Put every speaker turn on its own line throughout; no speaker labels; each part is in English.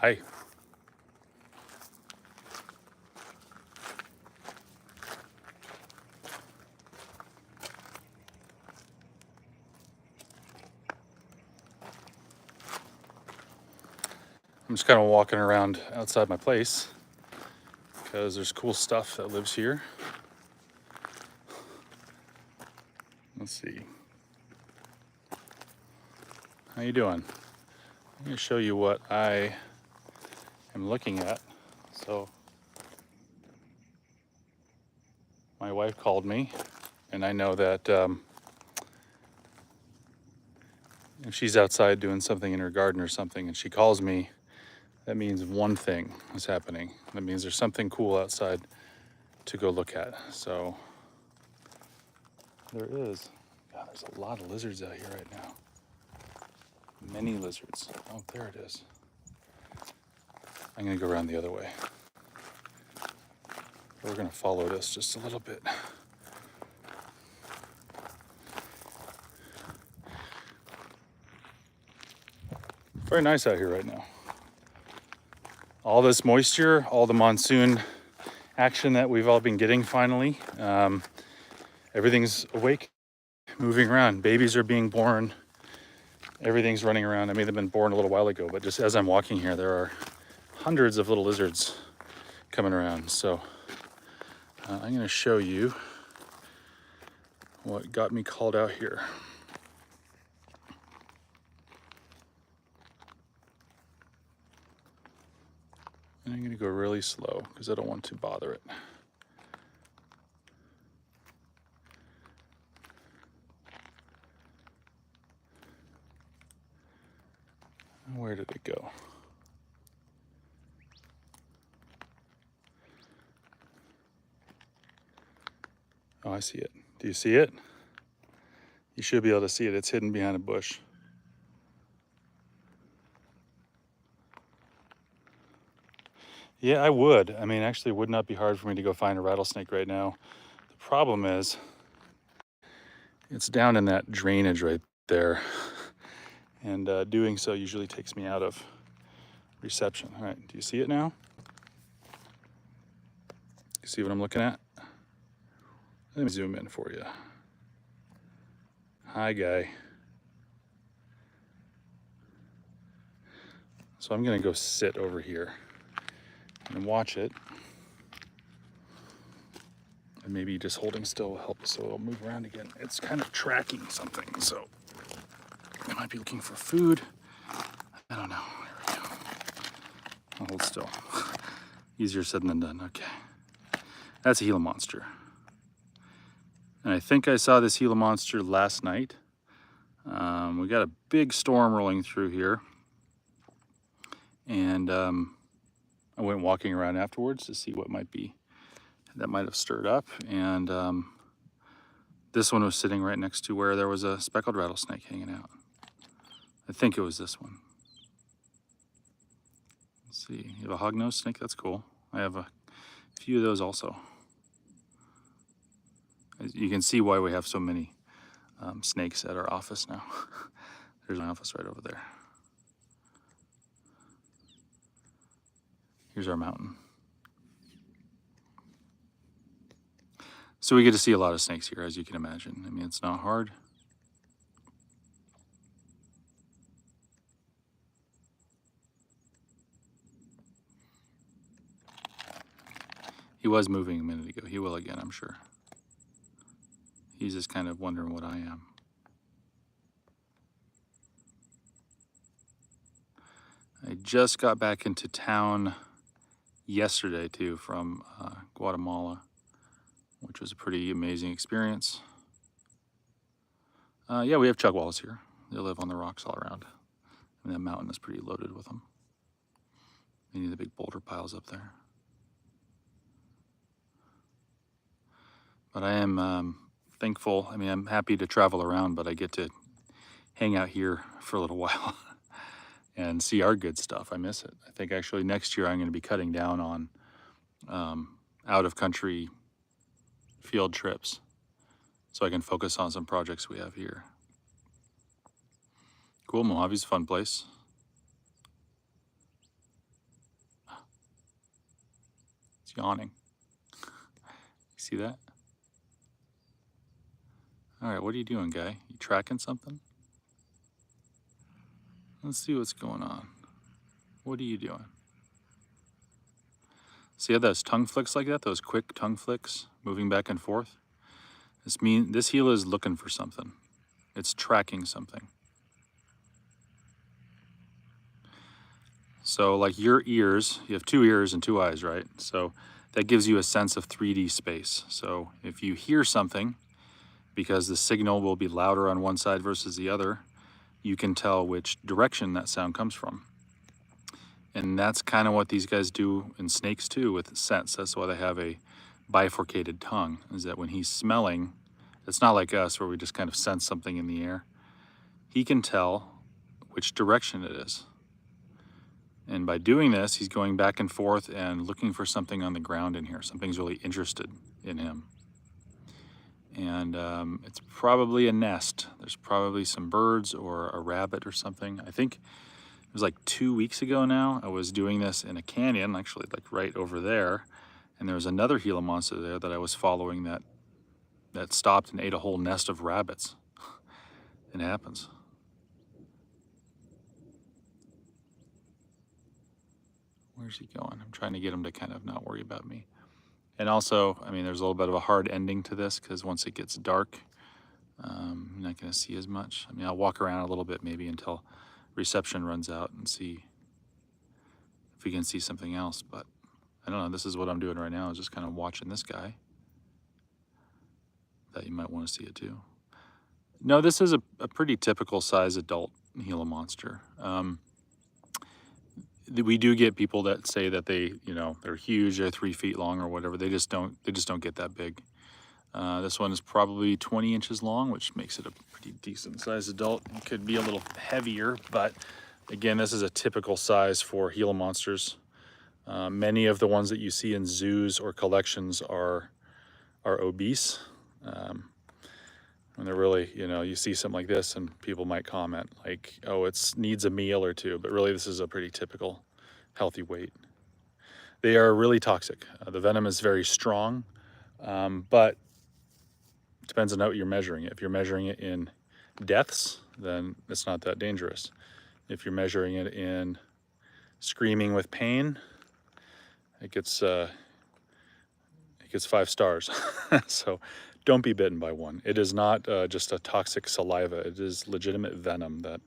Hi. I'm just kind of walking around outside my place because there's cool stuff that lives here. Let's see. How you doing? I'm going to show you what I am looking at. So my wife called me, and I know that if she's outside doing something in her garden or something and she calls me, that means one thing is happening. That means there's something cool outside to go look at. So there is. God, there's a lot of lizards out here right now. Many lizards. Oh, there it is. I'm gonna go around the other way. We're gonna follow this just a little bit. Very nice out here right now. All this moisture, all the monsoon action that we've all been getting finally. Everything's awake, moving around. Babies are being born. Everything's running around. I mean, they've been born a little while ago, but just as I'm walking here, there are hundreds of little lizards coming around. So I'm gonna show you what got me called out here. And I'm gonna go really slow because I don't want to bother it. Where did it go? Oh, I see it. Do you see it? You should be able to see it. It's hidden behind a bush. Yeah, I would. I mean, actually, it would not be hard for me to go find a rattlesnake right now. The problem is, it's down in that drainage right there. And doing so usually takes me out of reception. All right, do you see it now? You see what I'm looking at? Let me zoom in for you. Hi, guy. So I'm gonna go sit over here and watch it. And maybe just holding still will help so it'll move around again. It's kind of tracking something, so it might be looking for food. I don't know. Here we go. I'll hold still. Easier said than done. Okay. That's a Gila monster. And I think I saw this Gila monster last night. We got a big storm rolling through here. And I went walking around afterwards to see what might be that might have stirred up. And this one was sitting right next to where there was a speckled rattlesnake hanging out. I think it was this one. Let's see, you have a hognose snake, that's cool. I have a few of those also. As you can see why we have so many snakes at our office now. There's my office right over there. Here's our mountain. So we get to see a lot of snakes here, as you can imagine. I mean, it's not hard. He was moving a minute ago. He will again, I'm sure. He's just kind of wondering what I am. I just got back into town yesterday too from Guatemala, which was a pretty amazing experience. Yeah, we have chugwalls here. They live on the rocks all around. And that mountain is pretty loaded with them. Any of the big boulder piles up there. But I am thankful. I mean, I'm happy to travel around, but I get to hang out here for a little while and see our good stuff. I miss it. I think actually next year I'm going to be cutting down on out-of-country field trips so I can focus on some projects we have here. Cool, Mojave's a fun place. yawning. You see that? All right, what are you doing, guy? You tracking something? Let's see what's going on. What are you doing? See how those tongue flicks like that? Those quick tongue flicks moving back and forth? This Gila is looking for something. It's tracking something. So like your ears, you have 2 ears and 2 eyes, right? So that gives you a sense of 3D space. So if you hear something, because the signal will be louder on one side versus the other, you can tell which direction that sound comes from. And that's kind of what these guys do in snakes too with scents. That's why they have a bifurcated tongue, is that when he's smelling, it's not like us where we just kind of sense something in the air. He can tell which direction it is. And by doing this, he's going back and forth and looking for something on the ground in here. Something's really interested in him. And it's probably a nest. There's probably some birds or a rabbit or something. I think it was like 2 weeks ago now. I was doing this in a canyon, actually like right over there. And there was another Gila monster there that I was following that stopped and ate a whole nest of rabbits. It happens. Where's he going? I'm trying to get him to kind of not worry about me. And also, I mean, there's a little bit of a hard ending to this because once it gets dark, you're not going to see as much. I mean, I'll walk around a little bit maybe until reception runs out and see if we can see something else. But I don't know. This is what I'm doing right now, is just kind of watching this guy. That you might want to see it too. No, this is a pretty typical size adult Gila monster. We do get people that say that they, they're huge, they're 3 feet long or whatever. They just don't get that big. This one is probably 20 inches long, which makes it a pretty decent sized adult. It could be a little heavier, but again, this is a typical size for Gila monsters. Many of the ones that you see in zoos or collections are obese. When they're really, you see something like this and people might comment like, oh, it needs a meal or two, but really this is a pretty typical healthy weight. They are really toxic. The venom is very strong, but it depends on how you're measuring it. If you're measuring it in deaths, then it's not that dangerous. If you're measuring it in screaming with pain, it gets 5 stars. So don't be bitten by one. It is not just a toxic saliva. It is legitimate venom that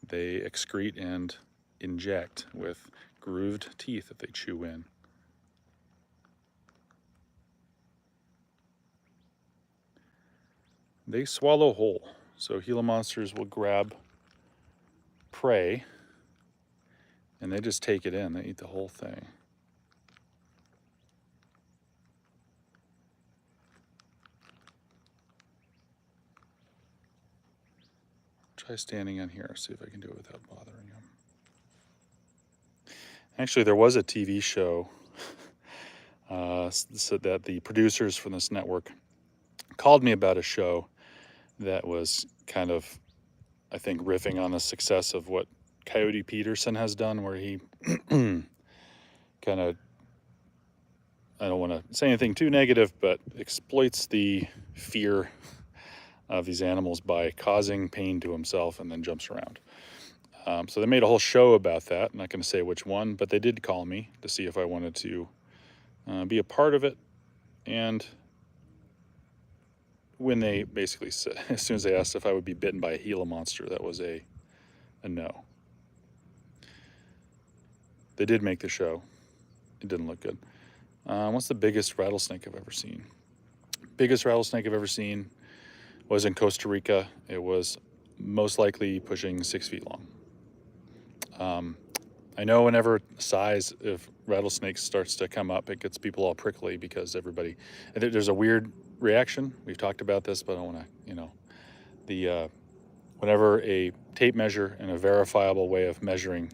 they excrete and inject with grooved teeth that they chew in. They swallow whole. So Gila monsters will grab prey and they just take it in. They eat the whole thing. Try standing on here, see if I can do it without bothering him. Actually, there was a TV show so that the producers from this network called me about a show that was kind of, I think, riffing on the success of what Coyote Peterson has done, where he kind of, I don't want to say anything too negative, but exploits the fear of these animals by causing pain to himself and then jumps around. So they made a whole show about that. I'm not going to say which one, but they did call me to see if I wanted to be a part of it. And when they basically said, as soon as they asked if I would be bitten by a Gila monster, that was a no. They did make the show. It didn't look good. What's the biggest rattlesnake I've ever seen? Biggest rattlesnake I've ever seen was in Costa Rica. It was most likely pushing 6 feet long. I know whenever size of rattlesnakes starts to come up, it gets people all prickly because there's a weird reaction. We've talked about this, but I don't want to, whenever a tape measure and a verifiable way of measuring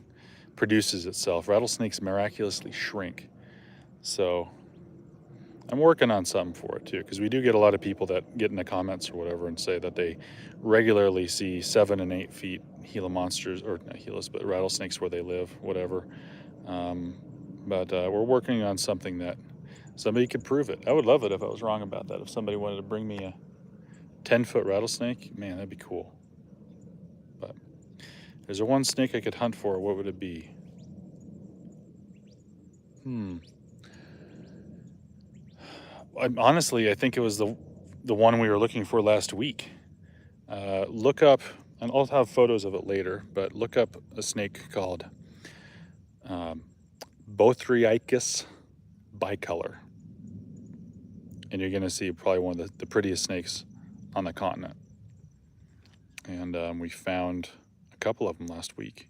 produces itself, rattlesnakes miraculously shrink. So I'm working on something for it too, because we do get a lot of people that get in the comments or whatever and say that they regularly see 7 and 8 feet Gila monsters, or not Gilas, but rattlesnakes where they live, whatever. But we're working on something that Somebody could prove it. I would love it if I was wrong about that. If somebody wanted to bring me a 10-foot rattlesnake, man, that'd be cool. But is there one snake I could hunt for? What would it be? Honestly, I think it was the one we were looking for last week. Look up, and I'll have photos of it later, but look up a snake called Bothriechis bicolor. And you're going to see probably one of the prettiest snakes on the continent. And we found a couple of them last week.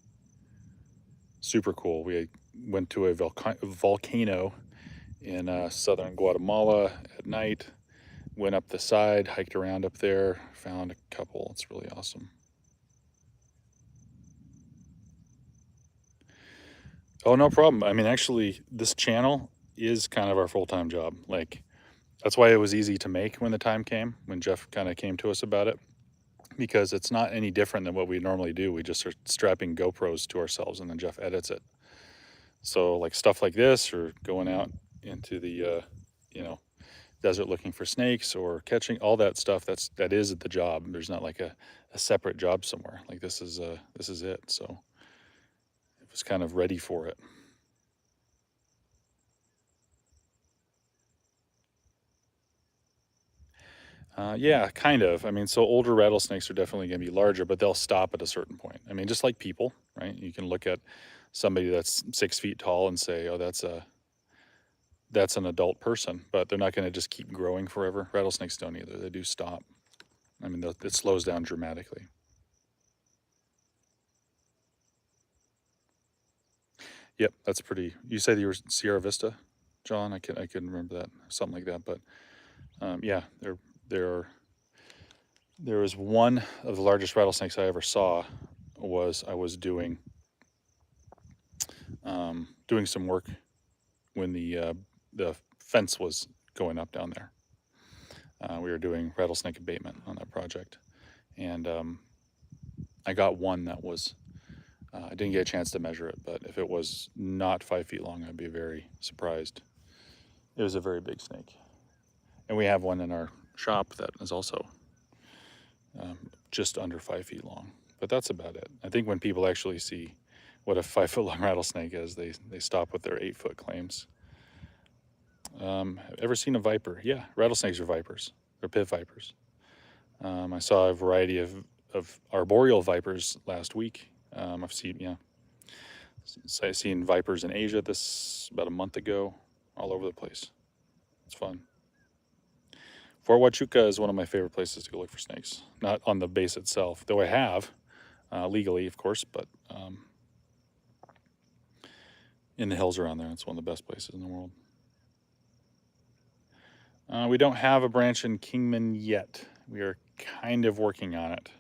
Super cool. We went to a volcano in southern Guatemala at night, went up the side, hiked around up there, found a couple. It's really awesome. Oh, no problem. I mean, actually, this channel is kind of our full-time job. Like, that's why it was easy to make when the time came, when Jeff kind of came to us about it, because it's not any different than what we normally do. We just are strapping GoPros to ourselves and then Jeff edits it. So like stuff like this, or going out into the, desert looking for snakes or catching, all that stuff, that is the job. There's not like a separate job somewhere. Like this is it. So it was kind of ready for it. Yeah, kind of. I mean, so older rattlesnakes are definitely going to be larger, but they'll stop at a certain point. I mean, just like people, right? You can look at somebody that's 6 feet tall and say, oh, that's an adult person, but they're not going to just keep growing forever. Rattlesnakes don't either. They do stop. I mean, it slows down dramatically. Yep, that's pretty. You said you were Sierra Vista, John. I couldn't remember that, something like that. But yeah, there was one of the largest rattlesnakes I ever saw. I was doing some work when the fence was going up down there. We were doing rattlesnake abatement on that project, and I got one that was. I didn't get a chance to measure it, but if it was not 5 feet long, I'd be very surprised. It was a very big snake, and we have one in our shop that is also just under 5 feet long. But that's about it. I think when people actually see what a 5 foot long rattlesnake is, they stop with their 8 foot claims. Ever seen a viper? Yeah, rattlesnakes are vipers. They're pit vipers. I saw a variety of arboreal vipers last week. I've seen vipers in Asia about a month ago, all over the place. It's fun. Fort Huachuca is one of my favorite places to go look for snakes. Not on the base itself, though I have, legally, of course, but in the hills around there. It's one of the best places in the world. We don't have a branch in Kingman yet. We are kind of working on it.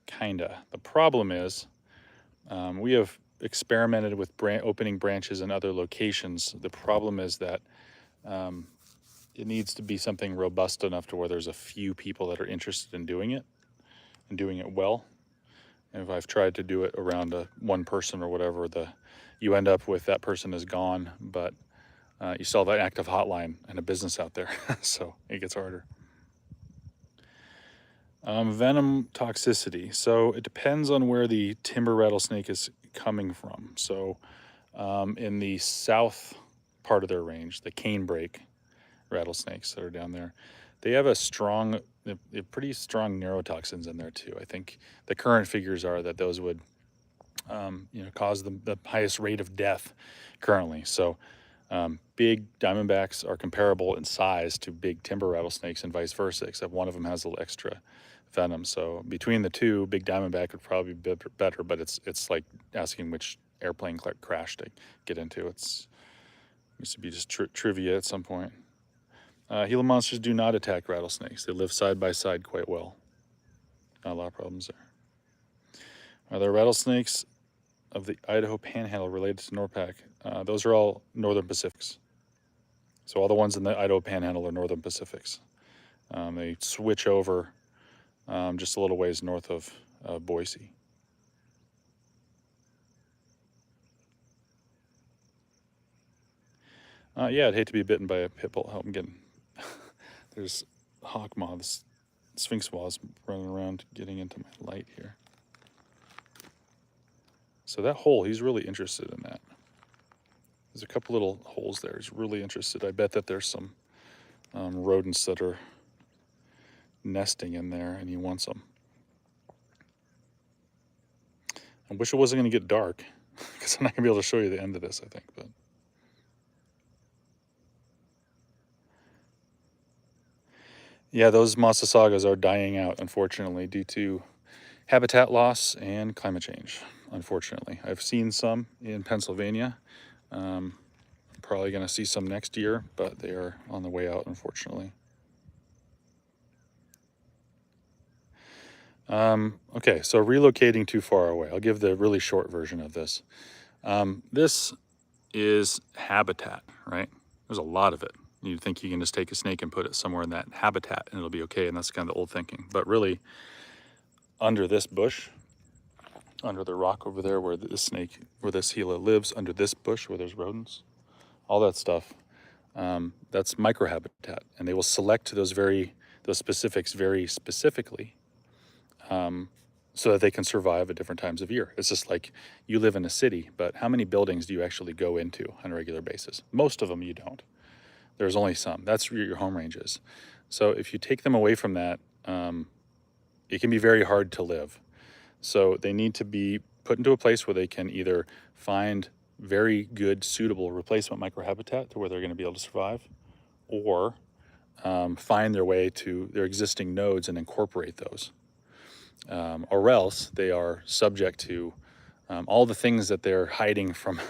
Kinda. The problem is we have experimented with opening branches in other locations. The problem is that it needs to be something robust enough to where there's a few people that are interested in doing it and doing it well. And if I've tried to do it around one person or whatever, you end up with that person is gone, but you still have an active hotline and a business out there, so it gets harder. Venom toxicity. So it depends on where the timber rattlesnake is coming from. So in the south part of their range, the canebrake rattlesnakes that are down there, they have pretty strong neurotoxins in there too. I think the current figures are that those would cause the highest rate of death currently. So big diamondbacks are comparable in size to big timber rattlesnakes and vice versa, except one of them has a little extra venom. So between the two, big diamondback would probably be better, but it's like asking which airplane crash to get into. It used to be just trivia at some point. Gila monsters do not attack rattlesnakes. They live side by side quite well. Not a lot of problems there. Are there rattlesnakes of the Idaho Panhandle related to NORPAC? Those are all Northern Pacifics. So all the ones in the Idaho Panhandle are Northern Pacifics. They switch over just a little ways north of Boise. Yeah, I'd hate to be bitten by a pit bull. Oh, I'm getting, there's hawk moths, sphinx moths running around getting into my light here. So that hole, he's really interested in that. There's a couple little holes there. He's really interested. I bet that there's some rodents that are nesting in there and he wants them. I wish it wasn't going to get dark because I'm not going to be able to show you the end of this, I think. But yeah, those Massasaugas are dying out, unfortunately, due to habitat loss and climate change, unfortunately. I've seen some in Pennsylvania. I'm probably going to see some next year, but they are on the way out, unfortunately. Okay, so relocating too far away. I'll give the really short version of this. This is habitat, right? There's a lot of it. You'd think you can just take a snake and put it somewhere in that habitat and it'll be okay, and that's kind of the old thinking. But really, under this bush, under the rock over there where this snake, where this Gila lives, under this bush where there's rodents, all that stuff, that's microhabitat. And they will select those specifics very specifically so that they can survive at different times of year. It's just like you live in a city, but how many buildings do you actually go into on a regular basis? Most of them you don't. There's only some. That's where your home range is. So if you take them away from that, it can be very hard to live. So they need to be put into a place where they can either find very good, suitable replacement microhabitat to where they're going to be able to survive, or find their way to their existing nodes and incorporate those. Or else they are subject to all the things that they're hiding from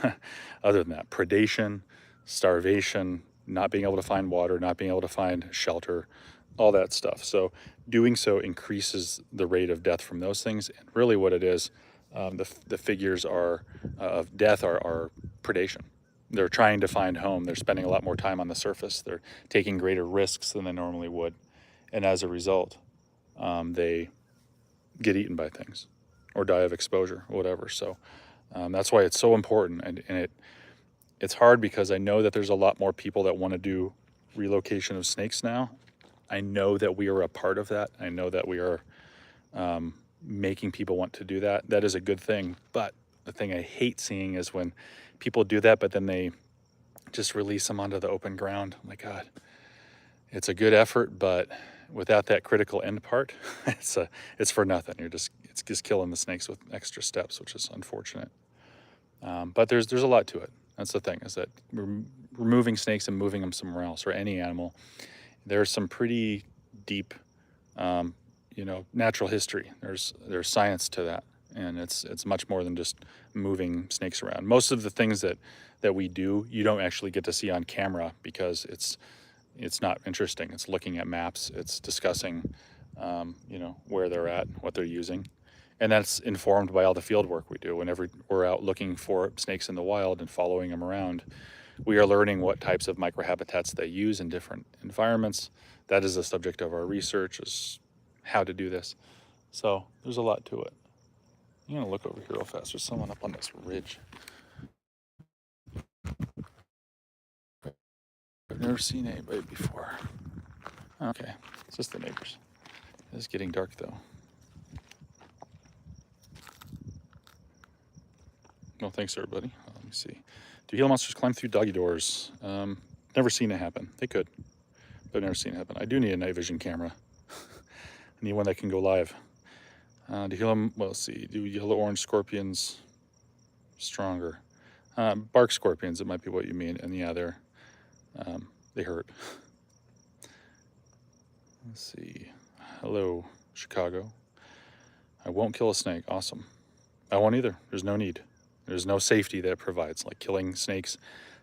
other than that: predation, starvation, not being able to find water, not being able to find shelter, all that stuff. So doing so increases the rate of death from those things. And really what it is, the figures are of death are predation. They're trying to find home. They're spending a lot more time on the surface. They're taking greater risks than they normally would. And as a result, they get eaten by things or die of exposure or whatever. So that's why it's so important. And it's hard because I know that there's a lot more people that want to do relocation of snakes now. I know that we are a part of that. I know that we are making people want to do that. That is a good thing. But the thing I hate seeing is when people do that, but then they just release them onto the open ground. Oh my God, it's a good effort, but without that critical end part, it's for nothing. It's just killing the snakes with extra steps, which is unfortunate. But there's a lot to it. That's the thing, is that removing snakes and moving them somewhere else, or any animal, there's some pretty deep, natural history. There's science to that, and it's much more than just moving snakes around. Most of the things that we do, you don't actually get to see on camera because it's not interesting. It's looking at maps. It's discussing, where they're at, what they're using. And that's informed by all the field work we do. Whenever we're out looking for snakes in the wild and following them around, we are learning what types of microhabitats they use in different environments. That is the subject of our research, is how to do this. So there's a lot to it. I'm gonna look over here real fast. There's someone up on this ridge. I've never seen anybody before. Okay, it's just the neighbors. It's getting dark though. No, thanks everybody. Let me see. Do Gila monsters climb through doggy doors? Never seen it happen. They could, but I've never seen it happen. I do need a night vision camera. I need one that can go live. Let's see. Do yellow orange scorpions stronger? Bark scorpions, it might be what you mean. And yeah, they hurt. Let's see. Hello, Chicago. I won't kill a snake. Awesome. I won't either. There's no need. There's no safety that it provides. Like, killing snakes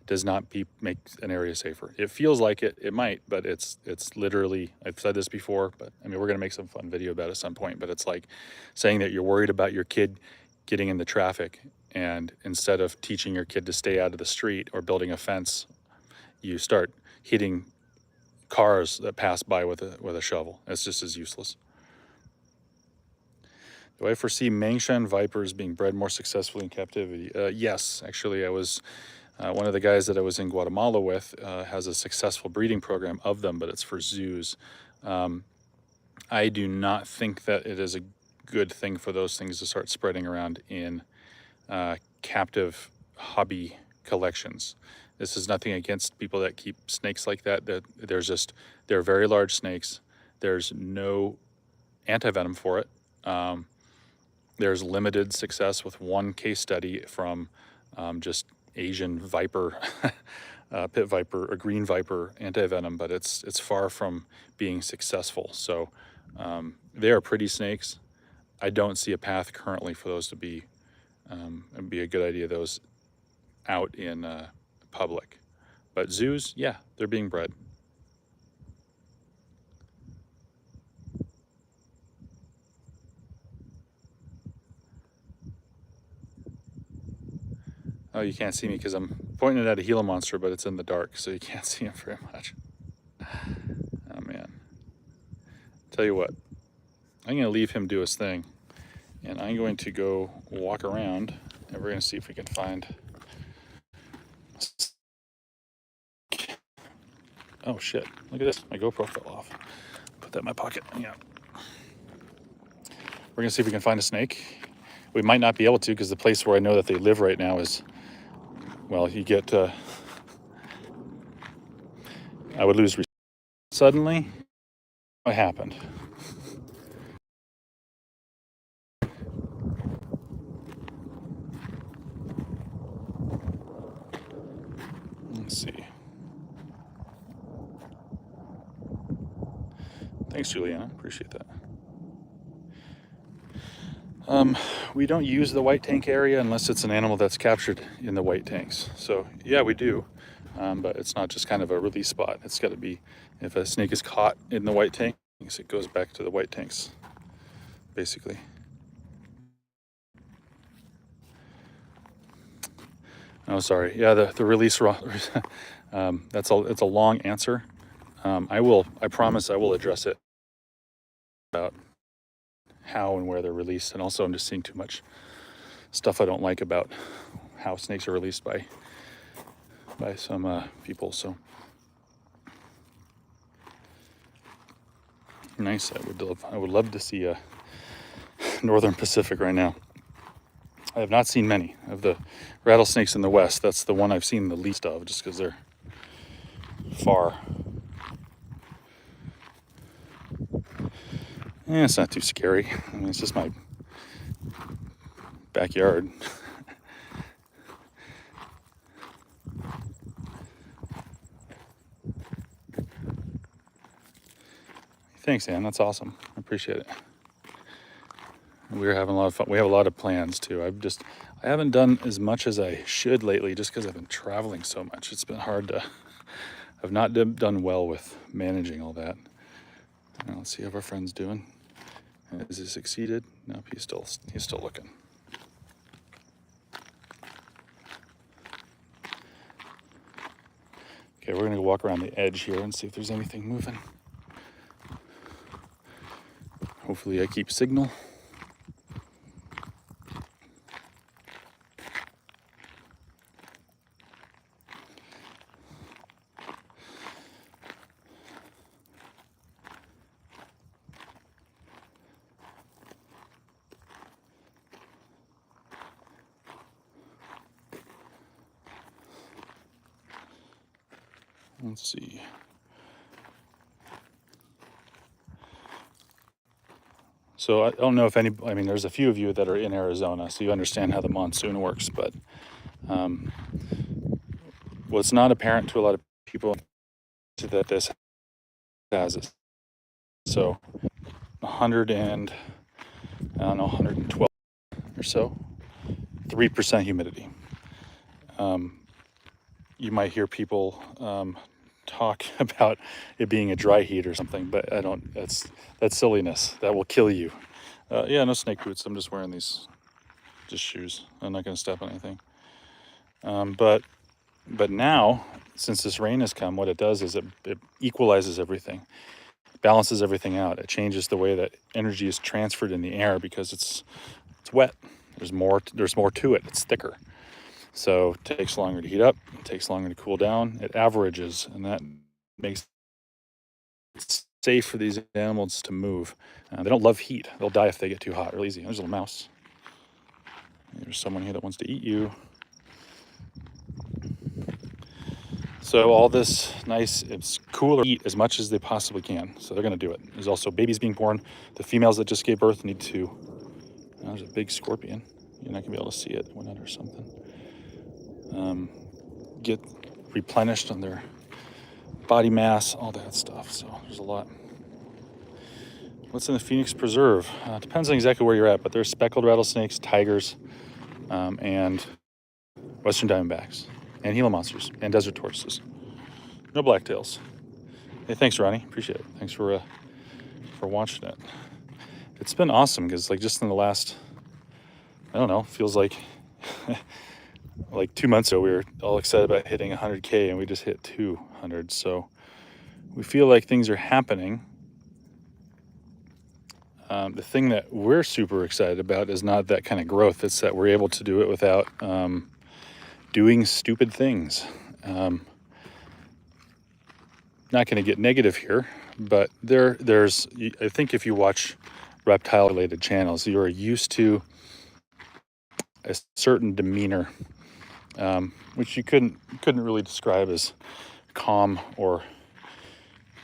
does not make an area safer. It feels like it might, but it's literally, I've said this before, but I mean, we're gonna make some fun video about it at some point, but it's like saying that you're worried about your kid getting in the traffic, and instead of teaching your kid to stay out of the street or building a fence, you start hitting cars that pass by with a shovel. It's just as useless. Do I foresee Mengshan vipers being bred more successfully in captivity? Yes, actually, I was One of the guys that I was in Guatemala with has a successful breeding program of them, but it's for zoos. I do not think that it is a good thing for those things to start spreading around in captive hobby collections. This is nothing against people that keep snakes like that. They're very large snakes. There's no antivenom for it. There's limited success with one case study from just Asian viper, pit viper, or green viper antivenom, but it's far from being successful. So they are pretty snakes. I don't see a path currently for those to be. It'd be a good idea those out in public. But zoos, yeah, they're being bred. Oh, you can't see me because I'm pointing at a Gila monster, but it's in the dark, so you can't see him very much. Oh, man. Tell you what, I'm going to leave him do his thing, and I'm going to go walk around, and we're going to see if we can find... Oh, shit. Look at this. My GoPro fell off. Put that in my pocket. Yeah. We're going to see if we can find a snake. We might not be able to because the place where I know that they live right now is... Well, you get... I would lose... Suddenly, what happened? Let's see. Thanks, Juliana. Appreciate that. We don't use the white tank area unless it's an animal that's captured in the white tanks. So, yeah, we do. But it's not just kind of a release spot. It's got to be, if a snake is caught in the white tanks, it goes back to the white tanks, basically. Oh, sorry. Yeah, the release, it's a long answer. I promise I will address it about how and where they're released. And also I'm just seeing too much stuff I don't like about how snakes are released by some people. So nice. I would love to see a northern Pacific right now. I have not seen many of the rattlesnakes in the west. That's the one I've seen the least of, just because they're far. It's not too scary. I mean, it's just my backyard. Thanks, Ann. That's awesome. I appreciate it. We're having a lot of fun. We have a lot of plans too. I haven't done as much as I should lately, just because I've been traveling so much. It's been hard to. I've not done well with managing all that. Now, let's see how our friend's doing. Has he succeeded? Nope, he's still looking. Okay, we're gonna go walk around the edge here and see if there's anything moving. Hopefully I keep signal. Let's see. So I don't know if there's a few of you that are in Arizona, so you understand how the monsoon works, but what's not apparent to a lot of people is that this has it. So 112 or so, 3% humidity. You might hear people talk about it being a dry heat or something, but that's silliness. That will kill you. Yeah, no snake boots. I'm just wearing these just shoes. I'm not going to step on anything. But now, since this rain has come, what it does is it equalizes everything, balances everything out. It changes the way that energy is transferred in the air because it's wet. There's more to it. It's thicker. So it takes longer to heat up, it takes longer to cool down. It averages, and that makes it safe for these animals to move. They don't love heat. They'll die if they get too hot. Real easy. There's a little mouse. There's someone here that wants to eat you. So all this nice, it's cooler, eat as much as they possibly can. So they're going to do it. There's also babies being born. The females that just gave birth need to, there's a big scorpion. You're not going to be able to see it. It went under something. Get replenished on their body mass, all that stuff. So there's a lot. What's in the Phoenix Preserve? Depends on exactly where you're at, but there's speckled rattlesnakes, tigers, and western diamondbacks, and Gila monsters, and desert tortoises. No blacktails. Hey, thanks, Ronnie. Appreciate it. Thanks for watching it. It's been awesome because, like, just in the last, I don't know, feels like like 2 months ago we were all excited about hitting 100K, and we just hit 200. So we feel like things are happening. The thing that we're super excited about is not that kind of growth. It's that we're able to do it without doing stupid things. Not going to get negative here, but there's, I think if you watch reptile related channels, you're used to a certain demeanor, which you couldn't really describe as calm or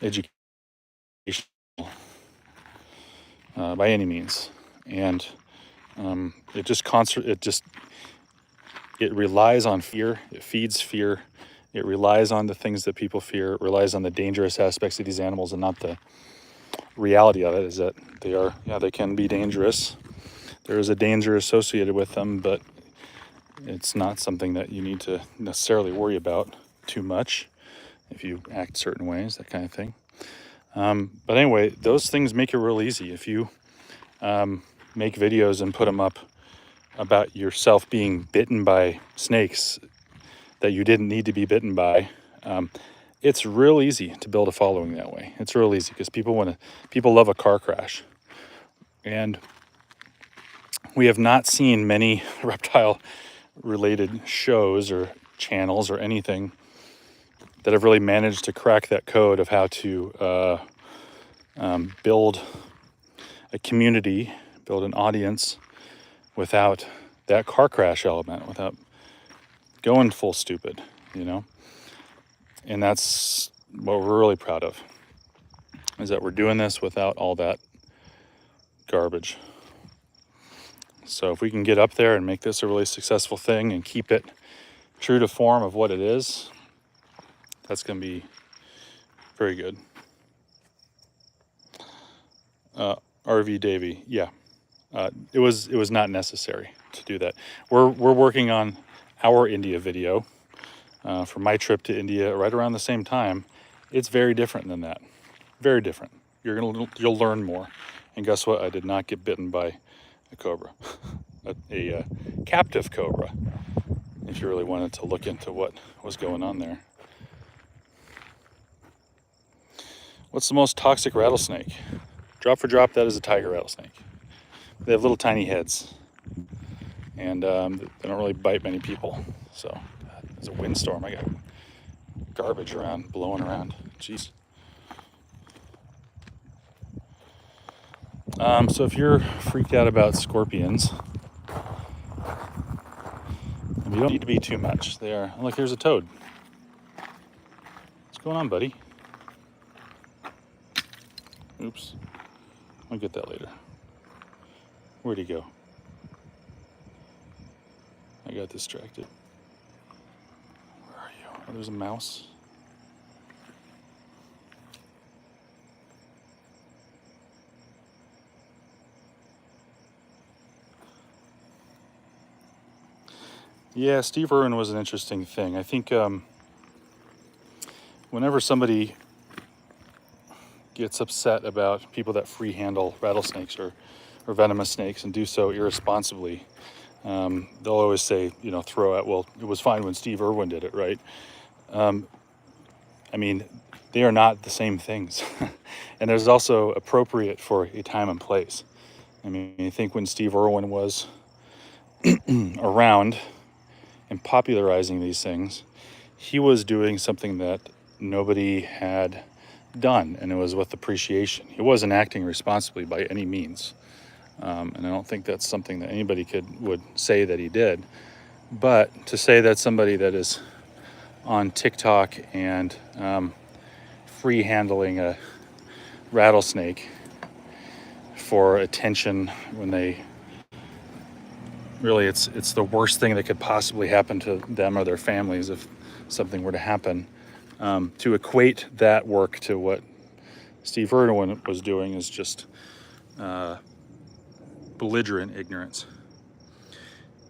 educational by any means. And it relies on fear. It feeds fear. It relies on the things that people fear. It relies on the dangerous aspects of these animals, and not the reality of it is that they can be dangerous. There is a danger associated with them, but it's not something that you need to necessarily worry about too much if you act certain ways, that kind of thing. But anyway, those things make it real easy. If you make videos and put them up about yourself being bitten by snakes that you didn't need to be bitten by, it's real easy to build a following that way. It's real easy because people love a car crash. And we have not seen many reptile related shows or channels or anything that have really managed to crack that code of how to build a community, build an audience without that car crash element, without going full stupid, you know? And that's what we're really proud of, is that we're doing this without all that garbage. So if we can get up there and make this a really successful thing and keep it true to form of what it is, that's going to be very good. RV Davey, yeah. It was not necessary to do that. We're working on our India video for my trip to India right around the same time. It's very different than that. Very different. You'll learn more. And guess what? I did not get bitten by a cobra, a captive cobra. If you really wanted to look into what was going on there. What's the most toxic rattlesnake? Drop for drop, that is a tiger rattlesnake. They have little tiny heads, and they don't really bite many people. So there's a windstorm. I got garbage blowing around. Jeez. So if you're freaked out about scorpions, you don't need to be too much. They are. Look, here's a toad. What's going on, buddy? Oops. I'll get that later. Where'd he go? I got distracted. Where are you? Oh, there's a mouse. Yeah, Steve Irwin was an interesting thing. I think whenever somebody gets upset about people that free handle rattlesnakes or venomous snakes and do so irresponsibly, they'll always say, throw out, well, it was fine when Steve Irwin did it, right? I mean, they are not the same things. And there's also appropriate for a time and place. I mean, I think when Steve Irwin was around, and popularizing these things, he was doing something that nobody had done, and it was with appreciation. He wasn't acting responsibly by any means, and I don't think that's something that anybody would say that he did. But to say that somebody that is on TikTok and free handling a rattlesnake for attention, when they really, it's the worst thing that could possibly happen to them or their families if something were to happen. To equate that work to what Steve Irwin was doing is just belligerent ignorance.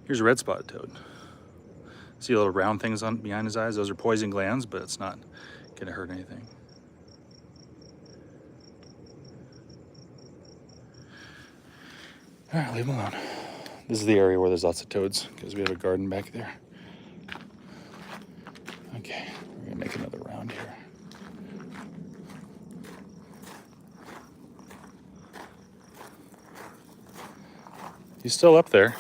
Here's a red-spotted toad. See the little round things on behind his eyes? Those are poison glands, but it's not going to hurt anything. All right, leave him alone. This is the area where there's lots of toads because we have a garden back there. Okay, we're going to make another round here. He's still up there.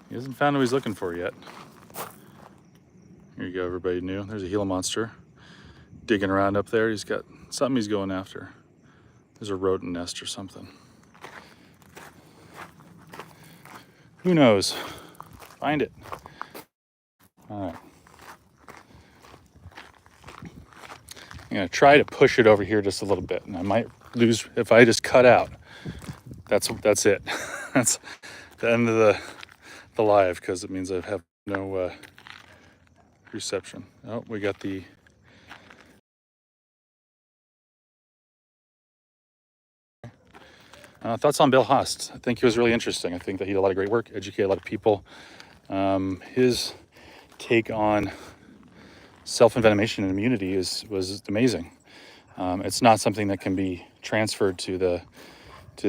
He hasn't found what he's looking for yet. Here you go, everybody new. There's a Gila monster digging around up there. He's got something he's going after. There's a rodent nest or something. Who knows? Find it. All right. I'm gonna try to push it over here just a little bit, and I might lose if I just cut out. That's it. That's the end of the live, because it means I have no reception. Oh, we got the thoughts on Bill Haas. I think he was really interesting. I think that he did a lot of great work, educated a lot of people. His take on self-envenomation and immunity was amazing. It's not something that can be transferred to the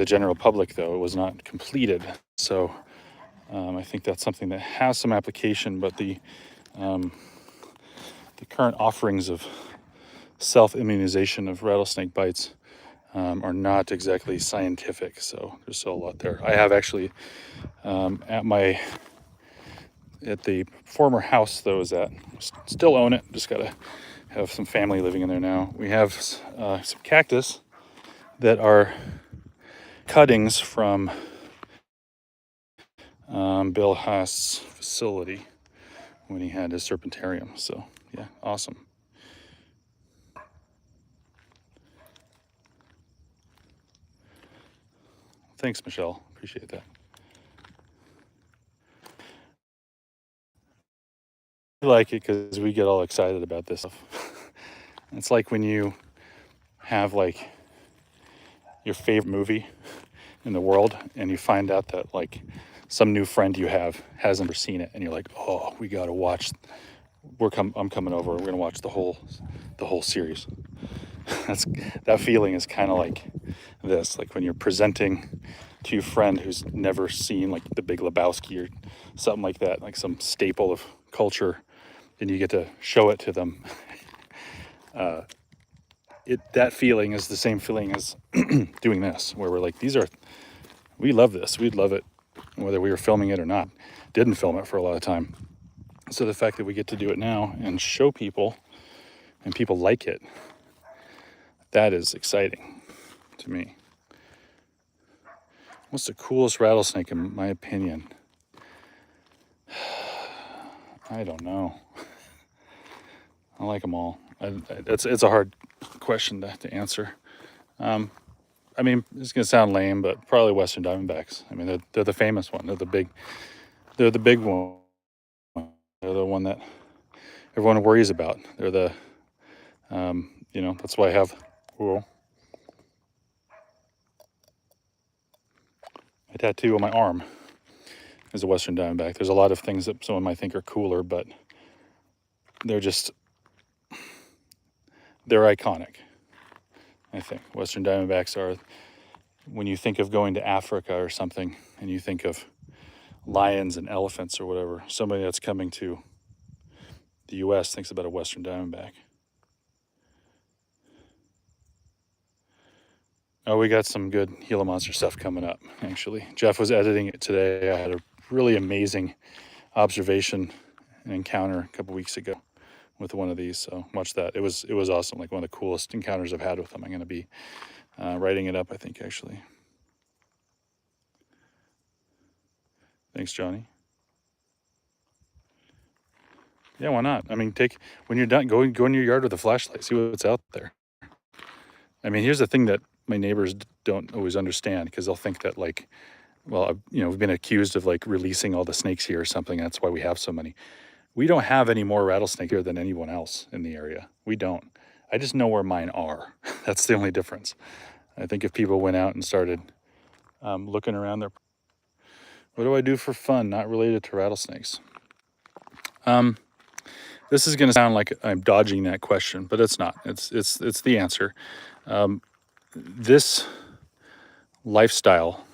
general public, though. It was not completed, so I think that's something that has some application. But the current offerings of self-immunization of rattlesnake bites are not exactly scientific, so there's still a lot there. I have actually at the former house that I was at, still own it, just gotta have some family living in there now. We have some cactus that are cuttings from Bill Haas' facility when he had his serpentarium. So yeah, awesome. Thanks, Michelle. Appreciate that. I like it because we get all excited about this stuff. It's like when you have like your favorite movie in the world and you find out that like some new friend you have hasn't ever seen it, and you're like, oh, we gotta watch. I'm coming over. We're gonna watch the whole series. That feeling is kind of like this, like when you're presenting to your friend who's never seen like The Big Lebowski or something like that, like some staple of culture, and you get to show it to them. That feeling is the same feeling as doing this, where we're like, we love this. We'd love it whether we were filming it or not. Didn't film it for a lot of time. So the fact that we get to do it now and show people, and people like it, that is exciting to me. What's the coolest rattlesnake in my opinion? I don't know. I like them all. It's a hard question to answer. I mean, it's gonna sound lame, but probably Western Diamondbacks. I mean, they're the famous one. They're the big one. They're the one that everyone worries about. They're the, that's why I have a tattoo on my arm is a Western Diamondback. There's a lot of things that someone might think are cooler, but they're iconic. I think Western Diamondbacks are, when you think of going to Africa or something, and you think of lions and elephants or whatever, somebody that's coming to the U.S. thinks about a Western Diamondback. Oh, we got some good Gila Monster stuff coming up, actually. Jeff was editing it today. I had a really amazing observation and encounter a couple weeks ago with one of these, so watch that. It was awesome, like one of the coolest encounters I've had with them. I'm going to be writing it up, I think, actually. Thanks, Johnny. Yeah, why not? I mean, when you're done, go in your yard with a flashlight, see what's out there. I mean, here's the thing that my neighbors don't always understand, because they'll think that, like, well, we've been accused of like releasing all the snakes here or something. That's why we have so many. We don't have any more rattlesnake here than anyone else in the area. We don't. I just know where mine are. That's the only difference. I think if people went out and started looking around their, what do I do for fun not related to rattlesnakes? This is going to sound like I'm dodging that question, but it's not. It's the answer. This lifestyle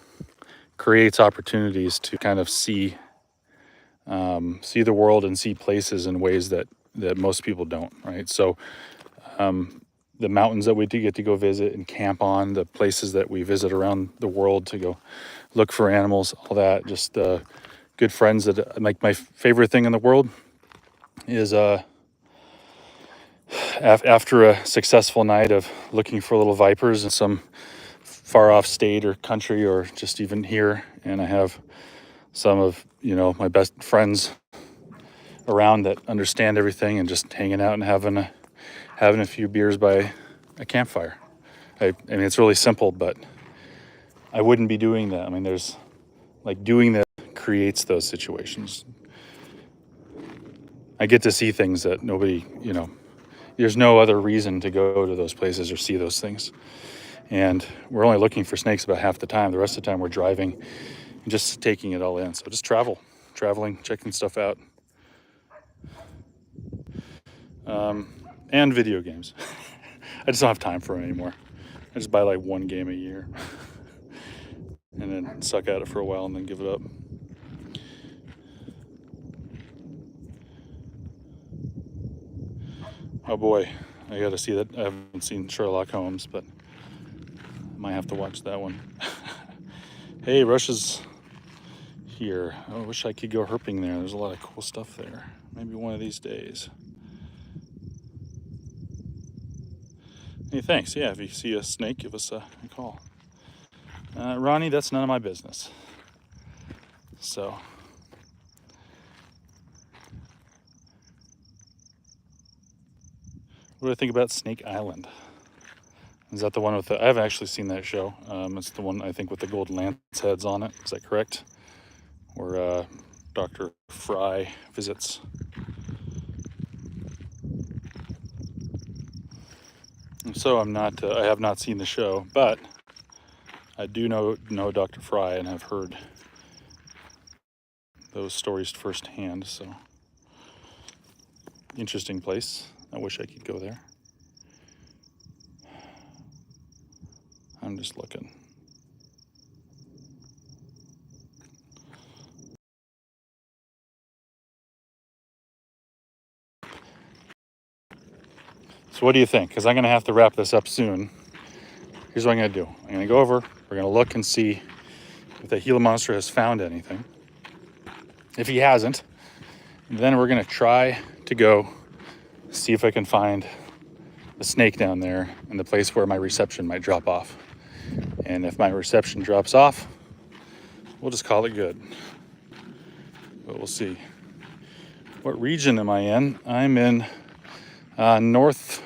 creates opportunities to kind of see the world and see places in ways that most people don't, right? So the mountains that we do get to go visit and camp on, the places that we visit around the world to go look for animals, all that, just good friends that, like, my favorite thing in the world is after a successful night of looking for little vipers in some far off state or country or just even here, and I have some of my best friends around that understand everything, and just hanging out and having a few beers by a campfire. I mean, it's really simple, but I wouldn't be doing that. I mean, there's, like, doing that creates those situations. I get to see things that nobody, there's no other reason to go to those places or see those things. And we're only looking for snakes about half the time. The rest of the time we're driving and just taking it all in. So just traveling, checking stuff out. And video games. I just don't have time for it anymore. I just buy like one game a year and then suck at it for a while and then give it up. Oh boy, I gotta see that. I haven't seen Sherlock Holmes, but I might have to watch that one. Hey, Russia's here. I wish I could go herping there. There's a lot of cool stuff there. Maybe one of these days. Hey, thanks. Yeah, if you see a snake, give us a call. Ronnie, that's none of my business. So, what do I think about Snake Island? Is that the one with the, I haven't actually seen that show. It's the one, I think, with the golden lance heads on it. Is that correct? Where Dr. Fry visits. And so I have not seen the show, but I do know Dr. Fry and have heard those stories firsthand. So, interesting place. I wish I could go there. I'm just looking. So what do you think? Because I'm going to have to wrap this up soon. Here's what I'm going to do. I'm going to go over. We're going to look and see if the Gila monster has found anything. If he hasn't, then we're going to try to go see if I can find a snake down there in the place where my reception might drop off. And if my reception drops off, we'll just call it good. But we'll see. What region am I in? I'm in north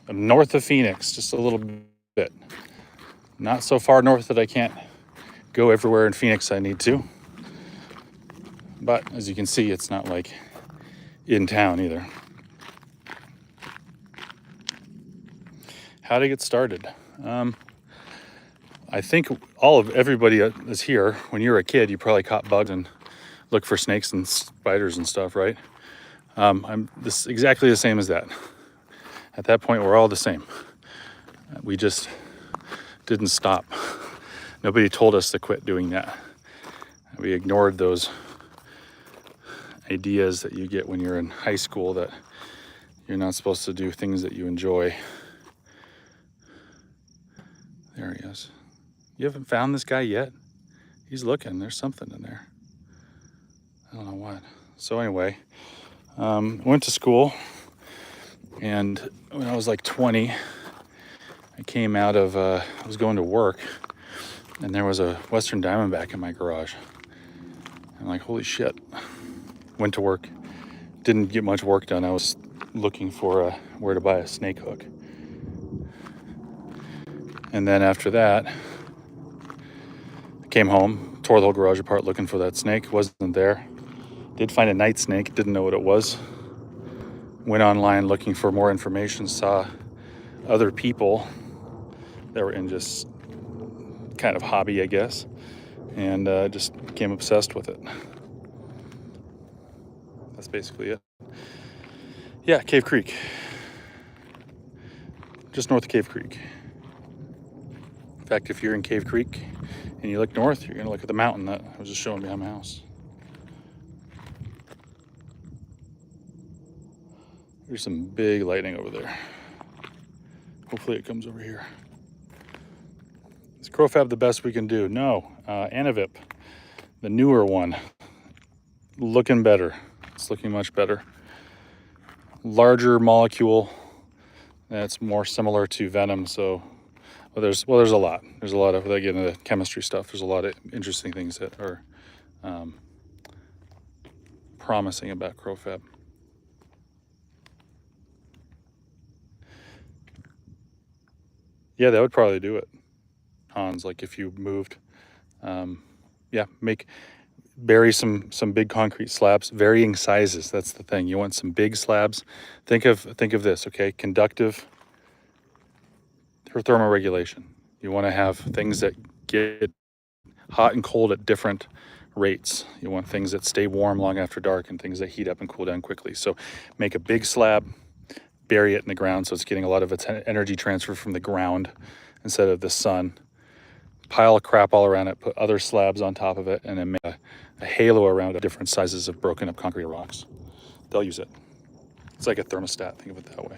of Phoenix, just a little bit. Not so far north that I can't go everywhere in Phoenix I need to. But as you can see, it's not like in town either. How to get started? I think everybody is here. When you were a kid, you probably caught bugs and looked for snakes and spiders and stuff, right? I'm exactly the same as that. At that point, we're all the same. We just didn't stop. Nobody told us to quit doing that. We ignored those ideas that you get when you're in high school that you're not supposed to do things that you enjoy. There he is. You haven't found this guy yet? He's looking. There's something in there. I don't know what. So anyway, went to school, and when I was like 20, I came out of, I was going to work, and there was a Western Diamondback in my garage. I'm like, holy shit. Went to work. Didn't get much work done. I was looking for where to buy a snake hook. And then after that, I came home, tore the whole garage apart looking for that snake. Wasn't there. Did find a night snake, didn't know what it was. Went online looking for more information, saw other people that were in just kind of hobby, I guess, and just became obsessed with it. That's basically it. Yeah, Cave Creek. Just north of Cave Creek. In fact, if you're in Cave Creek and you look north, you're gonna look at the mountain that I was just showing behind my house. There's some big lightning over there. Hopefully it comes over here. Is CrowFab the best we can do? No. Anavip, the newer one, looking better. It's looking much better. Larger molecule that's more similar to venom. So, there's a lot. There's a lot of, without getting into chemistry stuff, there's a lot of interesting things that are promising about CrowFab. Yeah, that would probably do it, Hans. Like if you moved, yeah, bury some big concrete slabs, varying sizes. That's the thing. You want some big slabs. Think of this, okay? Conductive for thermoregulation. You want to have things that get hot and cold at different rates. You want things that stay warm long after dark and things that heat up and cool down quickly. So make a big slab, bury it in the ground so it's getting a lot of its energy transfer from the ground instead of the sun. Pile of crap all around it, put other slabs on top of it, and then make a halo around it, different sizes of broken up concrete rocks. They'll use it. It's like a thermostat, think of it that way.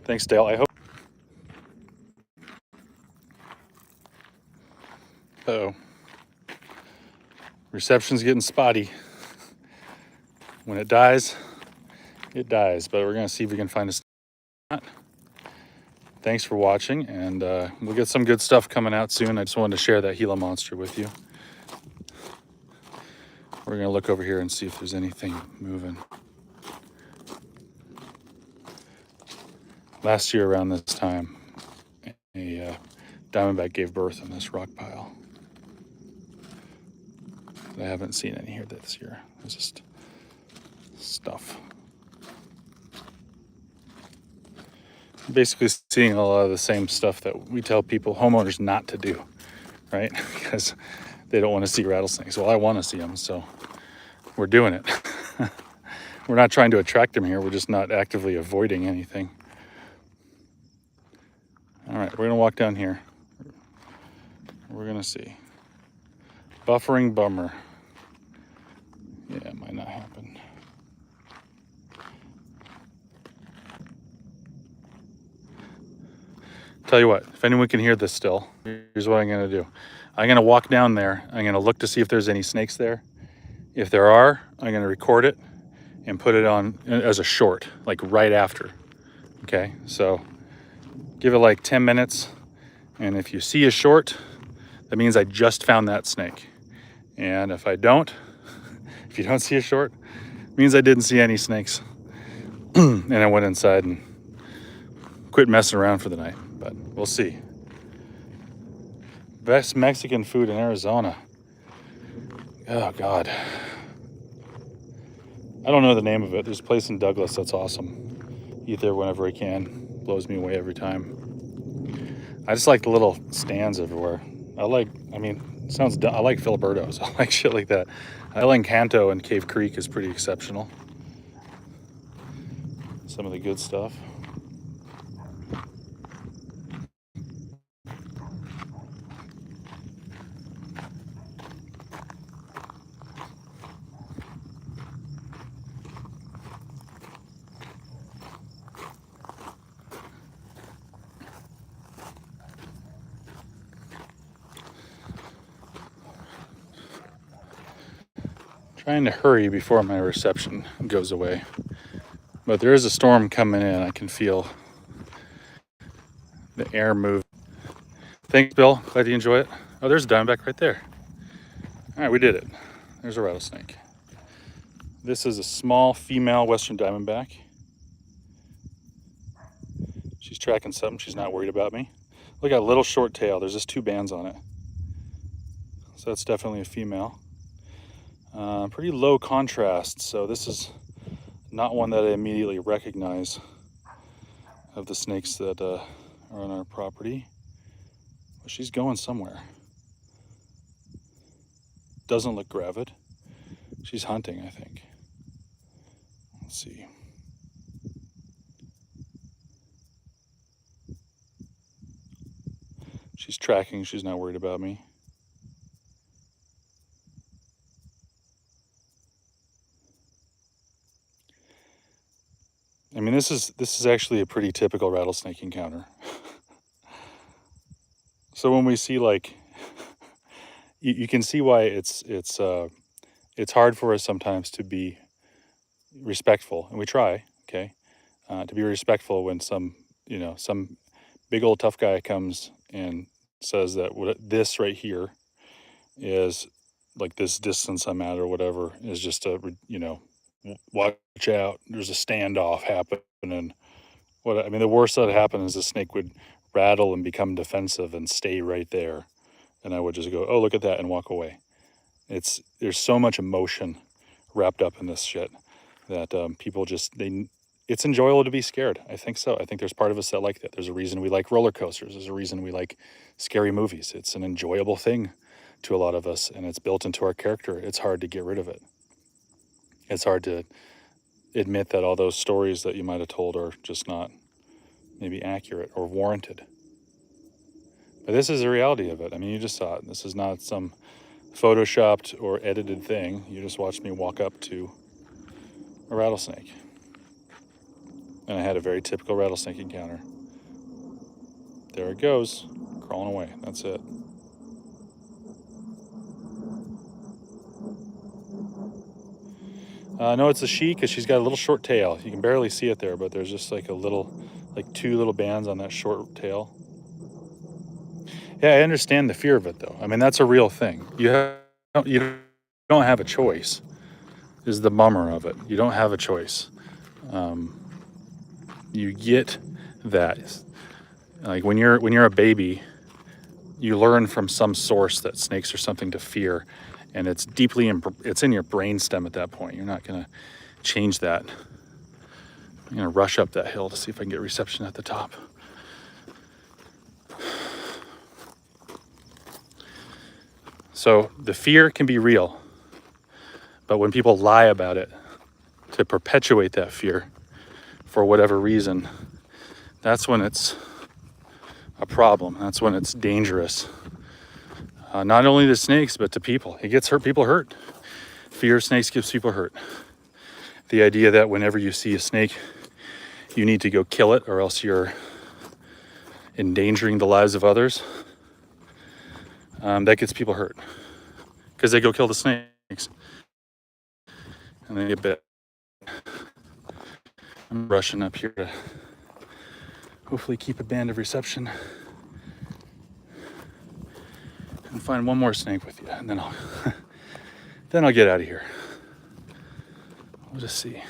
Thanks, Dale. I hope. Uh-oh. Reception's getting spotty. When it dies, it dies, but we're gonna see if we can find a spot. Thanks for watching, and we'll get some good stuff coming out soon. I just wanted to share that Gila monster with you. We're gonna look over here and see if there's anything moving. Last year around this time, a diamondback gave birth in this rock pile. I haven't seen any here this year. It's just stuff. Basically seeing a lot of the same stuff that we tell people, homeowners, not to do, right? Because they don't want to see rattlesnakes. Well, I want to see them, so we're doing it. We're not trying to attract them here. We're just not actively avoiding anything. All right, we're gonna walk down here. We're gonna see. Buffering bummer. Yeah, it might not happen. Tell you what, if anyone can hear this still, here's what I'm gonna do. I'm gonna walk down there. I'm gonna look to see if there's any snakes there. If there are, I'm gonna record it and put it on as a short, like right after. Okay, so give it like 10 minutes. And if you see a short, that means I just found that snake. And if I don't, if you don't see a short, it means I didn't see any snakes. And I went inside and quit messing around for the night, but we'll see. Best Mexican food in Arizona. Oh God. I don't know the name of it. There's a place in Douglas that's awesome. Eat there whenever I can. Blows me away every time. I just like the little stands everywhere. I like Filiberto's. I like shit like that. El Encanto and Cave Creek is pretty exceptional. Some of the good stuff. Trying to hurry before my reception goes away. But there is a storm coming in. I can feel the air move. Thanks, Bill. Glad you enjoy it. Oh, there's a diamondback right there. All right, we did it. There's a rattlesnake. This is a small female western diamondback. She's tracking something. She's not worried about me. Look at a little short tail. There's just 2 bands on it. So that's definitely a female. Pretty low contrast, so this is not one that I immediately recognize of the snakes that are on our property. But she's going somewhere. Doesn't look gravid. She's hunting, I think. Let's see. She's tracking. She's not worried about me. I mean, this is actually a pretty typical rattlesnake encounter. So when we see, like, you can see why it's hard for us sometimes to be respectful, and we try, okay, to be respectful when some big old tough guy comes and says that this right here is, like, this distance I'm at or whatever is just watch out, there's a standoff happening. I mean, the worst that would happen is the snake would rattle and become defensive and stay right there, and I would just go, oh, look at that, and walk away. There's so much emotion wrapped up in this shit that people just it's enjoyable to be scared. I think so. I think there's part of us that like that. There's a reason we like roller coasters. There's a reason we like scary movies. It's an enjoyable thing to a lot of us, and it's built into our character. It's hard to get rid of it. It's hard to admit that all those stories that you might have told are just not maybe accurate or warranted. But this is the reality of it. I mean, you just saw it. This is not some photoshopped or edited thing. You just watched me walk up to a rattlesnake. And I had a very typical rattlesnake encounter. There it goes, crawling away. That's it. No, it's a she because she's got a little short tail. You can barely see it there, but there's just like 2 little bands on that short tail. Yeah, I understand the fear of it, though. I mean, that's a real thing. You don't have a choice. Is the bummer of it. You don't have a choice. You get that. Like when you're a baby, you learn from some source that snakes are something to fear, and it's it's in your brainstem at that point. You're not gonna change that. I'm gonna rush up that hill to see if I can get reception at the top. So the fear can be real, but when people lie about it to perpetuate that fear for whatever reason, that's when it's a problem. That's when it's dangerous. Not only to snakes, but to people. It gets people hurt. Fear of snakes gets people hurt. The idea that whenever you see a snake, you need to go kill it or else you're endangering the lives of others, that gets people hurt. Because they go kill the snakes. And they get bit. I'm rushing up here to hopefully keep a band of reception. And find one more snake with you. And then I'll get out of here. We'll just see.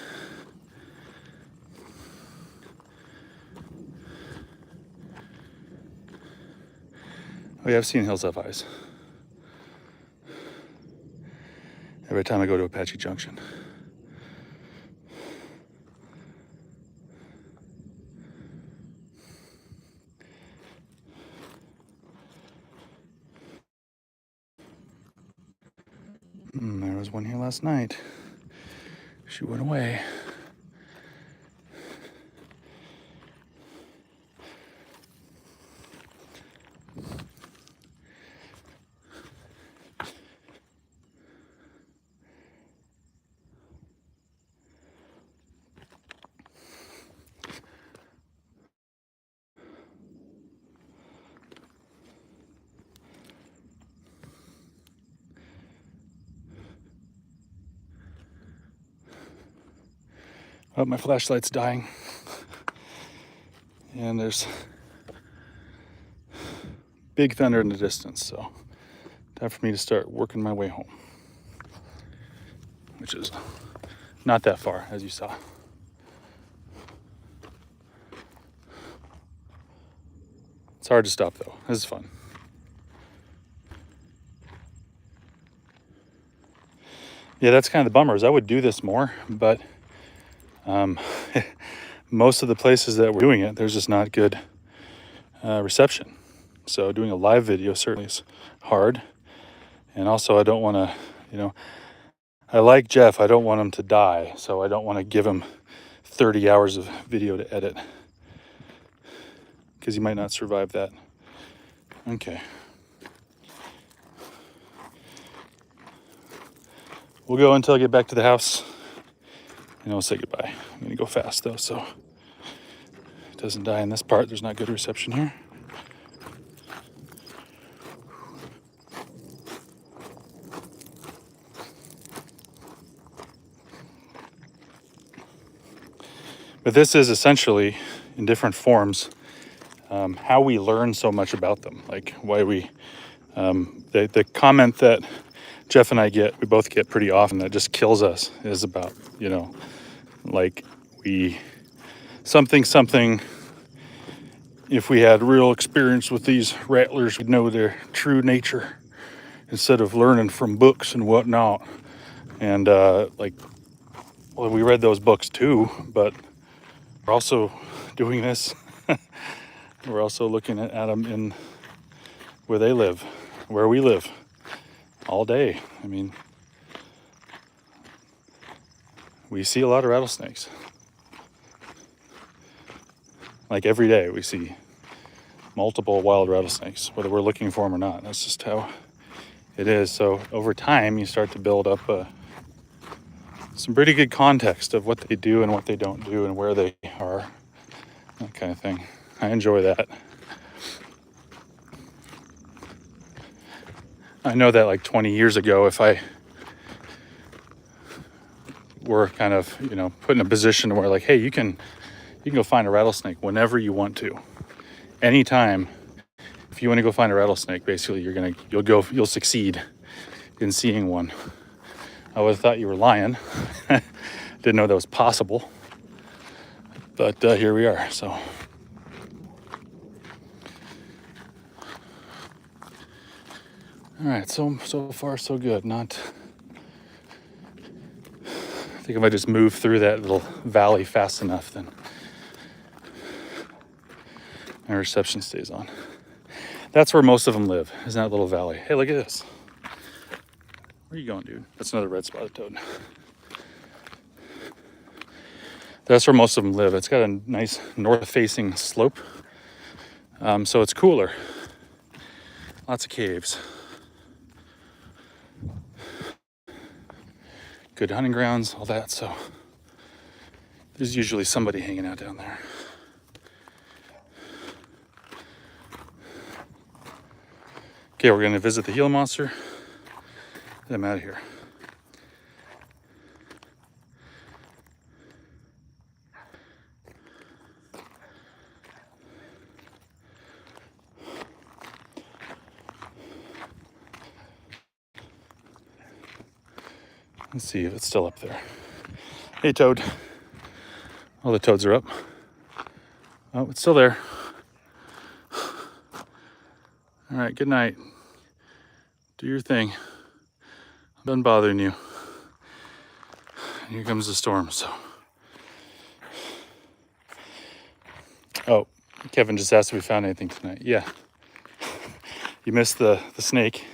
Oh yeah, I've seen hills have eyes. Every time I go to Apache Junction. There was one here last night. She went away. Oh, my flashlight's dying. And there's big thunder in the distance, so time for me to start working my way home, which is not that far, as you saw. It's hard to stop, though. This is fun. Yeah, that's kind of the bummer, is I would do this more, but most of the places that we're doing it, there's just not good reception. So doing a live video certainly is hard. And also I don't want to, you know, I like Jeff. I don't want him to die. So I don't want to give him 30 hours of video to edit, because he might not survive that. Okay. We'll go until I get back to the house, and I'll say goodbye. I'm going to go fast, though, so it doesn't die in this part. There's not good reception here. But this is essentially, in different forms, how we learn so much about them. Like why we, the comment that Jeff and I get, we both get pretty often, that just kills us, is about, you know, like something, if we had real experience with these rattlers, we'd know their true nature instead of learning from books and whatnot. And like, well, we read those books too, but we're also doing this. We're also looking at them in where they live, where we live, all day. I mean, we see a lot of rattlesnakes. Like every day we see multiple wild rattlesnakes, whether we're looking for them or not. That's just how it is. So over time, you start to build up some pretty good context of what they do and what they don't do and where they are, that kind of thing. I enjoy that. I know that like 20 years ago, if I were kind of, you know, put in a position where like, hey, you can go find a rattlesnake whenever you want to, anytime. If you want to go find a rattlesnake, basically you'll succeed in seeing one. I would have thought you were lying. Didn't know that was possible, but here we are. So all right, so far so good. Not, I think if I just move through that little valley fast enough, then my reception stays on. That's where most of them live, is in that little valley. Hey, look at this. Where are you going, dude? That's another red spotted toad. That's where most of them live. It's got a nice north-facing slope, so it's cooler. Lots of caves. Good hunting grounds, all that, so there's usually somebody hanging out down there. Okay, we're gonna visit the Gila monster, then I'm out of here. Let's see if it's still up there. Hey, toad. All the toads are up. Oh, it's still there. All right, good night. Do your thing. I'm done bothering you. Here comes the storm, so. Oh, Kevin just asked if we found anything tonight. Yeah. You missed the snake.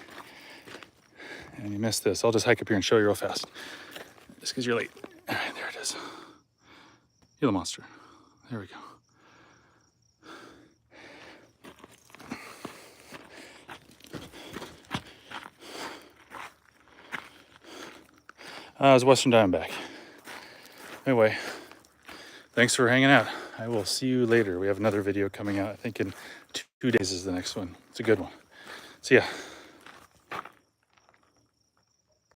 And you missed this. I'll just hike up here and show you real fast. Just because you're late. All right, there it is. Gila monster. There we go. It was Western Diamondback. Anyway, thanks for hanging out. I will see you later. We have another video coming out. I think in 2 days is the next one. It's a good one. See ya.